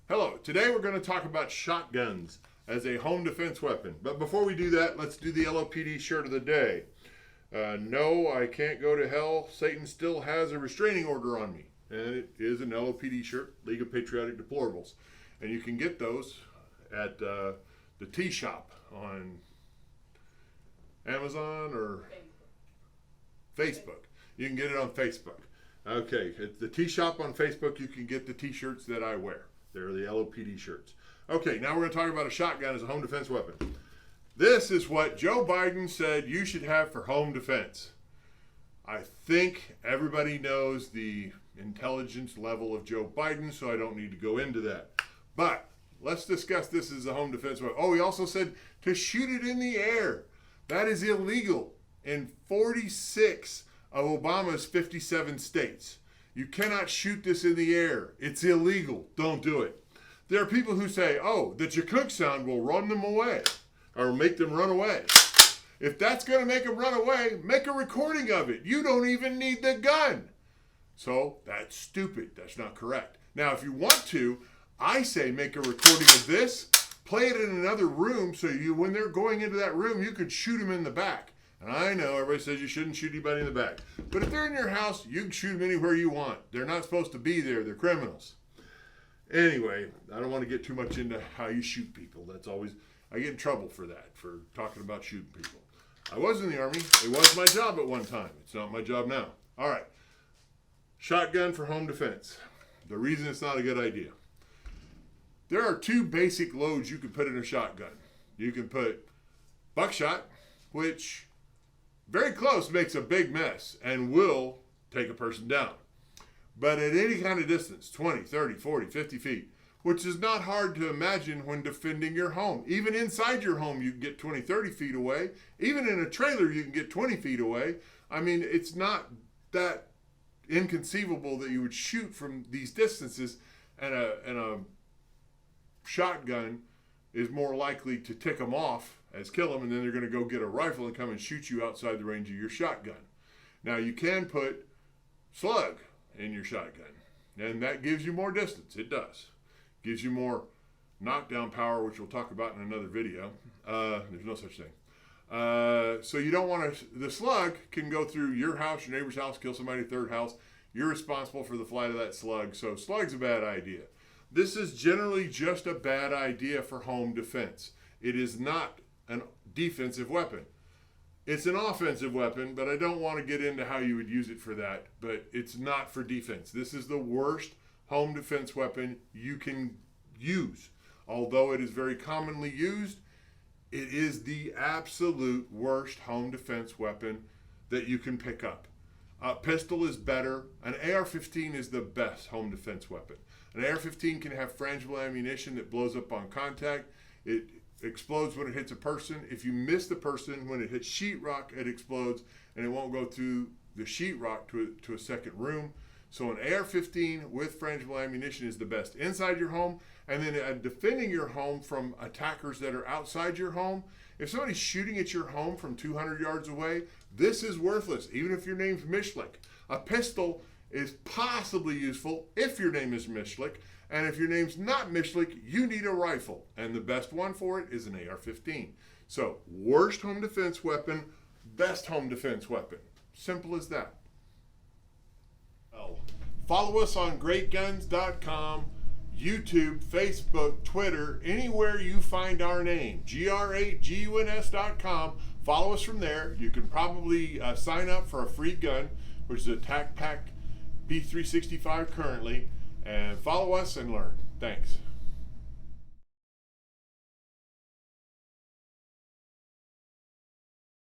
Hello, today we're going to talk about shotguns as a home defense weapon. But before we do that, let's do the LOPD shirt of the day. No, I can't go to hell. Satan still has a restraining order on me. And it is an LOPD shirt, League of Patriotic Deplorables. And you can get those at the Tea Shop on Amazon or Facebook. You can get it on Facebook. Okay, at the Tea Shop on Facebook, you can get the t-shirts that I wear. They're the LOPD shirts. Okay, now we're going to talk about a shotgun as a home defense weapon. This is what Joe Biden said you should have for home defense. I think everybody knows the intelligence level of Joe Biden, so I don't need to go into that. But let's discuss this as a home defense weapon. Oh, he also said to shoot it in the air. That is illegal in 46 of Obama's 57 states. You cannot shoot this in the air. It's illegal. Don't do it. There are people who say, oh, the Chukuk sound will run them away or make them run away. If that's going to make them run away, make a recording of it. You don't even need the gun. So that's stupid. That's not correct. Now, if you want to, I say make a recording of this, play it in another room so when they're going into that room, you could shoot them in the back. And I know everybody says you shouldn't shoot anybody in the back. But if they're in your house, you can shoot them anywhere you want. They're not supposed to be there. They're criminals. Anyway, I don't want to get too much into how you shoot people. I get in trouble for that, for talking about shooting people. I was in the Army. It was my job at one time. It's not my job now. All right. Shotgun for home defense. The reason it's not a good idea. There are two basic loads you can put in a shotgun. You can put buckshot, which very close makes a big mess and will take a person down. But at any kind of distance, 20, 30, 40, 50 feet, which is not hard to imagine when defending your home. Even inside your home, you can get 20, 30 feet away. Even in a trailer, you can get 20 feet away. I mean, it's not that inconceivable that you would shoot from these distances, and a shotgun is more likely to tick them off as kill them, and then they're going to go get a rifle and come and shoot you outside the range of your shotgun. Now, you can put slug in your shotgun, and that gives you more distance. It does. Gives you more knockdown power, which we'll talk about in another video. There's no such thing. So you don't want to, the slug can go through your house, your neighbor's house, kill somebody at third house. You're responsible for the flight of that slug, so slug's a bad idea. This is generally just a bad idea for home defense. It is not a defensive weapon. It's an offensive weapon, but I don't want to get into how you would use it for that, but it's not for defense. This is the worst home defense weapon you can use. Although it is very commonly used, it is the absolute worst home defense weapon that you can pick up. A pistol is better. An AR-15 is the best home defense weapon. An AR-15 can have frangible ammunition that blows up on contact. It explodes when it hits a person. If you miss the person, when it hits sheetrock, it explodes, and it won't go through the sheetrock to a second room. So an AR-15 with frangible ammunition is the best inside your home, and then defending your home from attackers that are outside your home. If somebody's shooting at your home from 200 yards away, this is worthless, even if your name's Mishlik. A pistol is possibly useful if your name is Mishlik, and if your name's not Mishlik, you need a rifle, and the best one for it is an AR-15. So, worst home defense weapon, best home defense weapon. Simple as that. Follow us on Gr8Guns.com, YouTube, Facebook, Twitter, anywhere you find our name, Gr8Guns.com. Follow us from there. You can probably sign up for a free gun, which is a TAC Pack P365 currently, and follow us and learn. Thanks.